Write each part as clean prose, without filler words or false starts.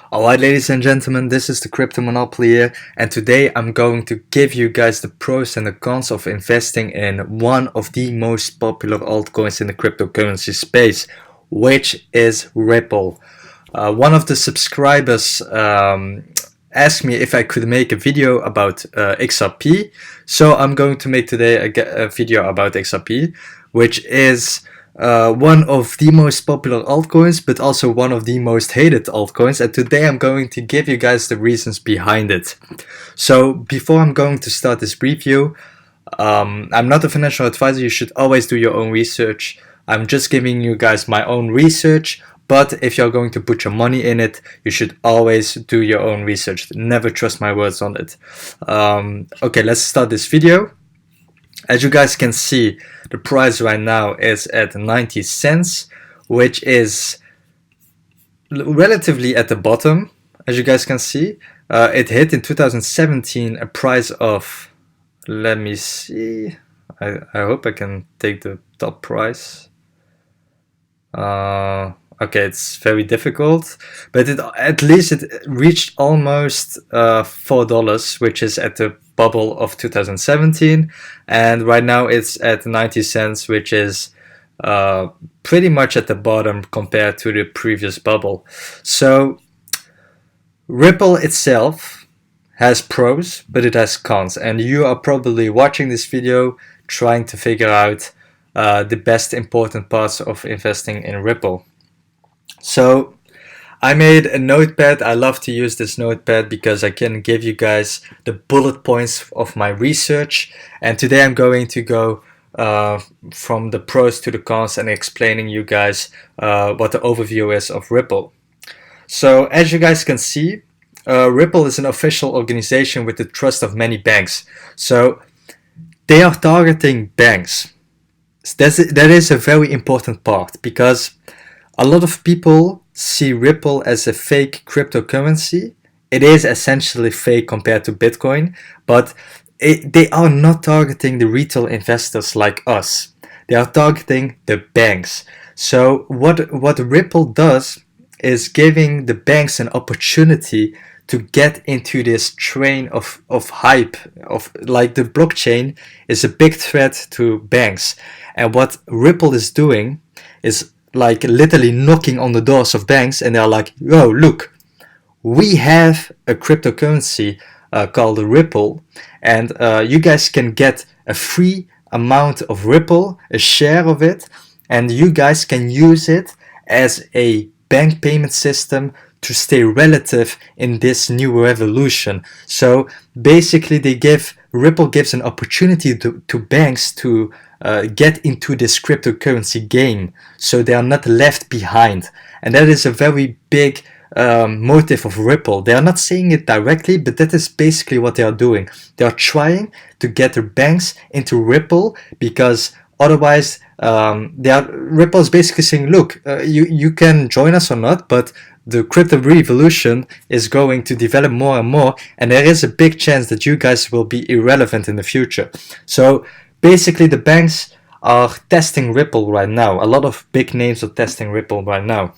Alright, ladies and gentlemen, this is the Crypto Monopoly here, and today I'm going to give you guys the pros and the cons of investing in one of the most popular altcoins in the cryptocurrency space, which is Ripple. One of the subscribers asked me if I could make a video about XRP, so I'm going to make today a video about XRP, which is one of the most popular altcoins, but also one of the most hated altcoins, and today I'm going to give you guys the reasons behind it. So before I'm going to start this review, I'm not a financial advisor. You should always do your own research. I'm just giving you guys my own research, but if you're going to put your money in it, you should always do your own research. Never trust my words on it. Okay, let's start this video. As you guys can see, the price right now is at 90 cents, which is relatively at the bottom. As you guys can see, it hit in 2017 a price of, let me see, I hope I can take the top price. Okay, it's very difficult, but at least it reached almost $4, which is at the bubble of 2017, and right now it's at 90 cents, which is pretty much at the bottom compared to the previous bubble. So Ripple itself has pros, but it has cons, and you are probably watching this video trying to figure out the best important parts of investing in Ripple. So I made a notepad. I love to use this notepad because I can give you guys the bullet points of my research, and today I'm going to go from the pros to the cons and explaining you guys what the overview is of Ripple. So as you guys can see, Ripple is an official organization with the trust of many banks. So they are targeting banks. That is a very important part, because a lot of people see Ripple as a fake cryptocurrency. It is essentially fake compared to Bitcoin, but they are not targeting the retail investors like us. They are targeting the banks. So what Ripple does is giving the banks an opportunity to get into this train of hype, of like the blockchain is a big threat to banks. And what Ripple is doing is like literally knocking on the doors of banks, and they're like, "Yo, look, we have a cryptocurrency called Ripple, and you guys can get a free amount of Ripple, a share of it, and you guys can use it as a bank payment system to stay relative in this new revolution." So basically Ripple gives an opportunity to banks to get into this cryptocurrency game, so they are not left behind. And that is a very big motive of Ripple. They are not saying it directly, but that is basically what they are doing. They are trying to get the banks into Ripple, because otherwise Ripple is basically saying, look, you can join us or not, but the crypto revolution is going to develop more and more, and there is a big chance that you guys will be irrelevant in the future. So basically the banks are testing Ripple right now. A lot of big names are testing Ripple right now.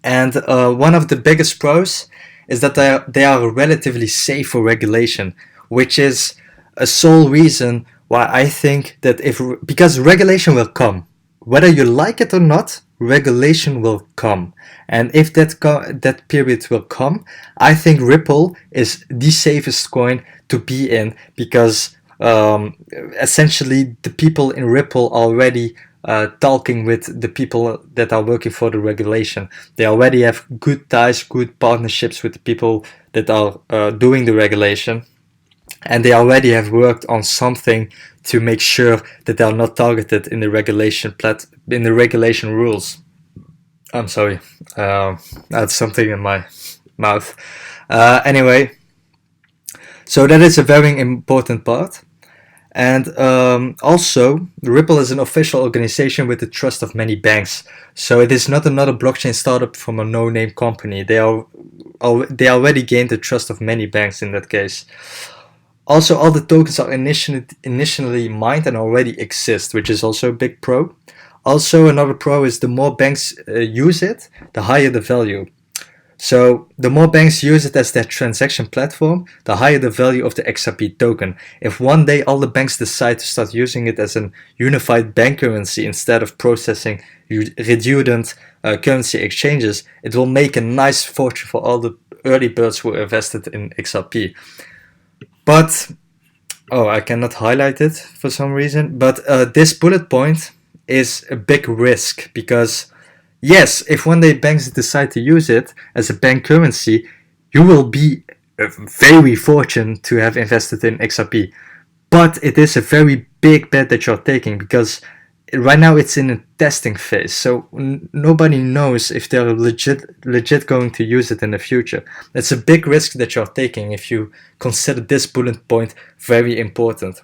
And one of the biggest pros is that they are relatively safe for regulation, which is a sole reason why I think that because regulation will come. Whether you like it or not, regulation will come. And if that period will come, I think Ripple is the safest coin to be in, because essentially the people in Ripple are already talking with the people that are working for the regulation. They already have good ties, good partnerships with the people that are doing the regulation, and they already have worked on something to make sure that they are not targeted in the regulation rules. I'm sorry, I had something in my mouth. Anyway, so that is a very important part. And also, Ripple is an official organization with the trust of many banks. So it is not another blockchain startup from a no-name company. They already gained the trust of many banks in that case. Also, all the tokens are initially mined and already exist, which is also a big pro. Also, another pro is the more banks use it, the higher the value. So the more banks use it as their transaction platform, the higher the value of the XRP token. If one day all the banks decide to start using it as a unified bank currency instead of processing redundant currency exchanges, it will make a nice fortune for all the early birds who invested in XRP. But, oh, I cannot highlight it for some reason, but this bullet point is a big risk because yes, if one day banks decide to use it as a bank currency, you will be very fortunate to have invested in XRP. But it is a very big bet that you're taking because right now it's in a testing phase. So nobody knows if they're legit going to use it in the future. It's a big risk that you're taking if you consider this bullet point very important.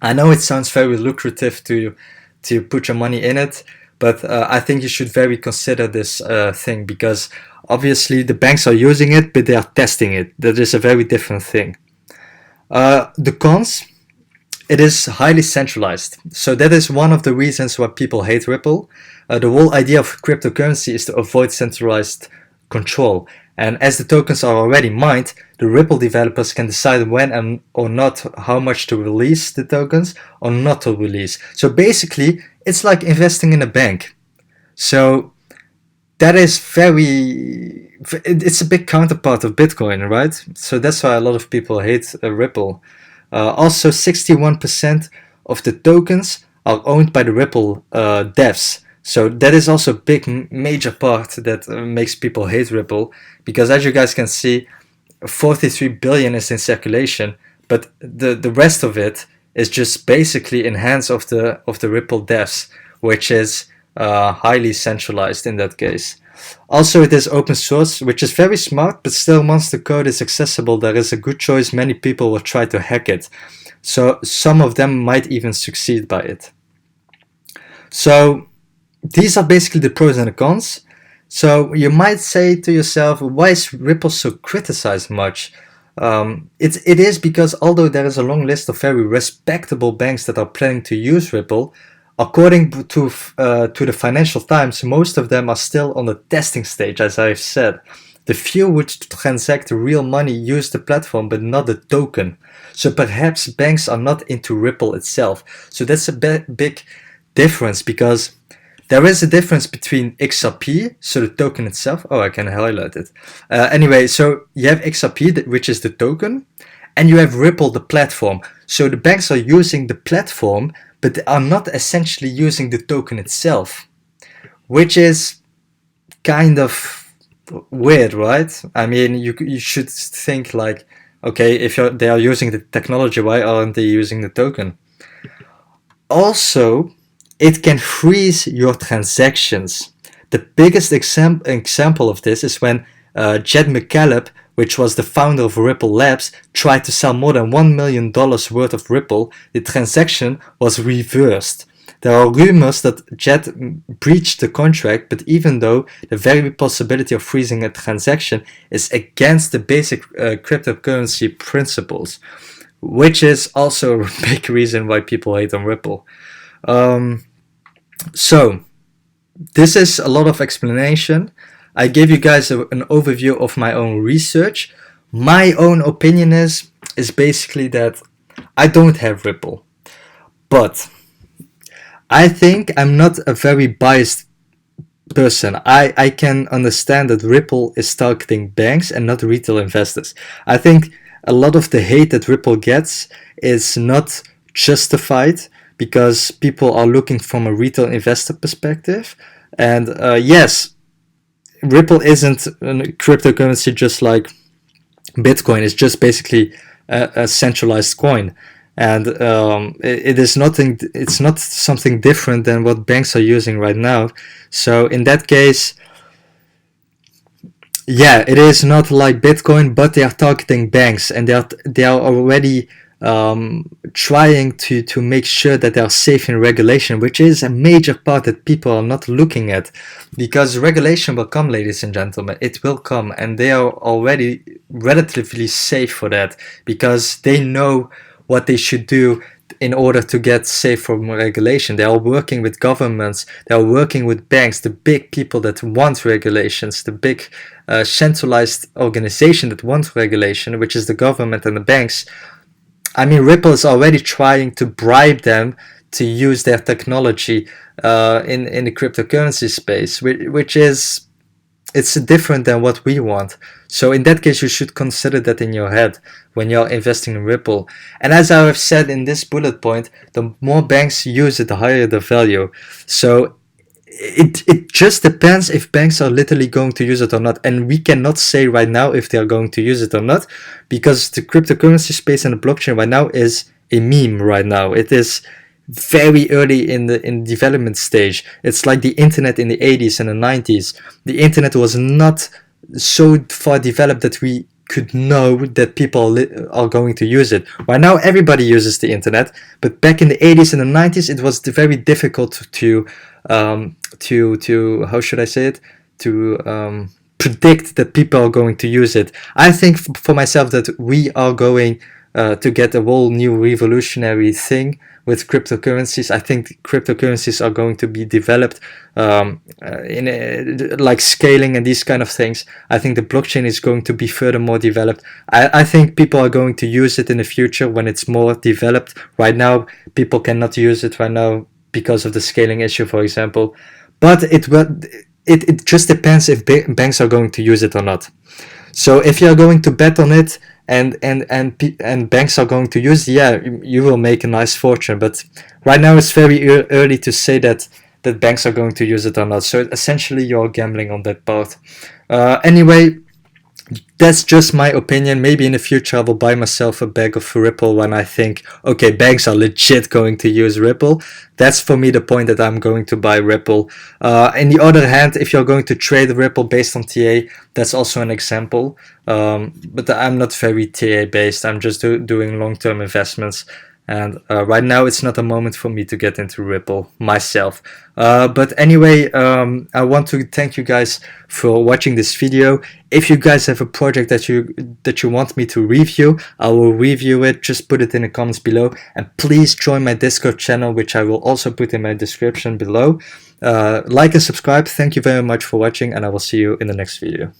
I know it sounds very lucrative to put your money in it, but I think you should very consider this thing because obviously the banks are using it, but they are testing it. That is a very different thing. The cons, it is highly centralized. So that is one of the reasons why people hate Ripple. The whole idea of cryptocurrency is to avoid centralized control. And as the tokens are already mined, the Ripple developers can decide when or not how much to release the tokens or not to release. So basically, it's like investing in a bank. So that is it's a big counterpart of Bitcoin, right? So that's why a lot of people hate Ripple. Also, 61% of the tokens are owned by the Ripple devs. So that is also a big major part that makes people hate Ripple, because as you guys can see, 43 billion is in circulation, but the rest of it is just basically in hands of the Ripple devs, which is highly centralized in that case. Also, it is open source, which is very smart, but still once the code is accessible, there is a good choice many people will try to hack it. So some of them might even succeed by it. So these are basically the pros and the cons. So you might say to yourself, why is Ripple so criticized much? It is because although there is a long list of very respectable banks that are planning to use Ripple, according to the Financial Times, most of them are still on the testing stage, as I've said. The few which transact real money use the platform, but not the token. So perhaps banks are not into Ripple itself. So that's a big difference, because there is a difference between XRP, so the token itself. Oh, I can highlight it. Anyway, so you have XRP, which is the token, and you have Ripple, the platform. So the banks are using the platform, but they are not essentially using the token itself, which is kind of weird, right? I mean, you should think like, okay, if they are using the technology, why aren't they using the token? Also, it can freeze your transactions. The biggest example of this is when Jed McCaleb, which was the founder of Ripple Labs, tried to sell more than $1 million worth of Ripple. The transaction was reversed. There are rumors that Jed breached the contract, but even though the very possibility of freezing a transaction is against the basic cryptocurrency principles, which is also a big reason why people hate on Ripple. So this is a lot of explanation. I gave you guys an overview of my own research. My own opinion is basically that I don't have Ripple, but I think I'm not a very biased person. I can understand that Ripple is targeting banks and not retail investors. I think a lot of the hate that Ripple gets is not justified, because people are looking from a retail investor perspective. And yes, Ripple isn't a cryptocurrency just like Bitcoin. It's just basically a centralized coin, and it is nothing. It's not something different than what banks are using right now. So in that case, yeah, it is not like Bitcoin, but they are targeting banks, and they are already trying to make sure that they are safe in regulation, which is a major part that people are not looking at, because regulation will come, ladies and gentlemen. It will come, and they are already relatively safe for that, because they know what they should do in order to get safe from regulation. They are working with governments, they are working with banks, the big people that want regulations, the big centralized organization that wants regulation, which is the government and the banks. I mean, Ripple is already trying to bribe them to use their technology in the cryptocurrency space, which is, it's different than what we want. So in that case, you should consider that in your head when you're investing in Ripple. And as I have said in this bullet point, the more banks use it, the higher the value. So it just depends if banks are literally going to use it or not. And we cannot say right now if they are going to use it or not, because the cryptocurrency space and the blockchain right now is a meme right now. It is very early in the development stage. It's like the internet in the 80s and the 90s. The internet was not so far developed that we could know that people are going to use it. Right now everybody uses the internet, but back in the 80s and the 90s it was very difficult to how should I say it, to predict that people are going to use it. I think for myself that we are going to get a whole new revolutionary thing with cryptocurrencies. I think cryptocurrencies are going to be developed like scaling and these kind of things. I think the blockchain is going to be furthermore developed. I think people are going to use it in the future when it's more developed. Right now, people cannot use it right now because of the scaling issue, for example. But it just depends if banks are going to use it or not. So if you're going to bet on it and banks are going to use it, yeah, you will make a nice fortune. But right now it's very early to say that banks are going to use it or not. So essentially you're gambling on that part. Anyway, that's just my opinion. Maybe in the future I will buy myself a bag of Ripple when I think, okay, banks are legit going to use Ripple. That's for me the point that I'm going to buy Ripple. On the other hand, if you're going to trade Ripple based on TA, that's also an example. But I'm not very TA based. I'm just doing long-term investments. And right now it's not a moment for me to get into Ripple myself. But anyway, I want to thank you guys for watching this video. If you guys have a project that you want me to review, I will review it. Just put it in the comments below, and please join my Discord channel, which I will also put in my description below. Like and subscribe. Thank you very much for watching, and I will see you in the next video.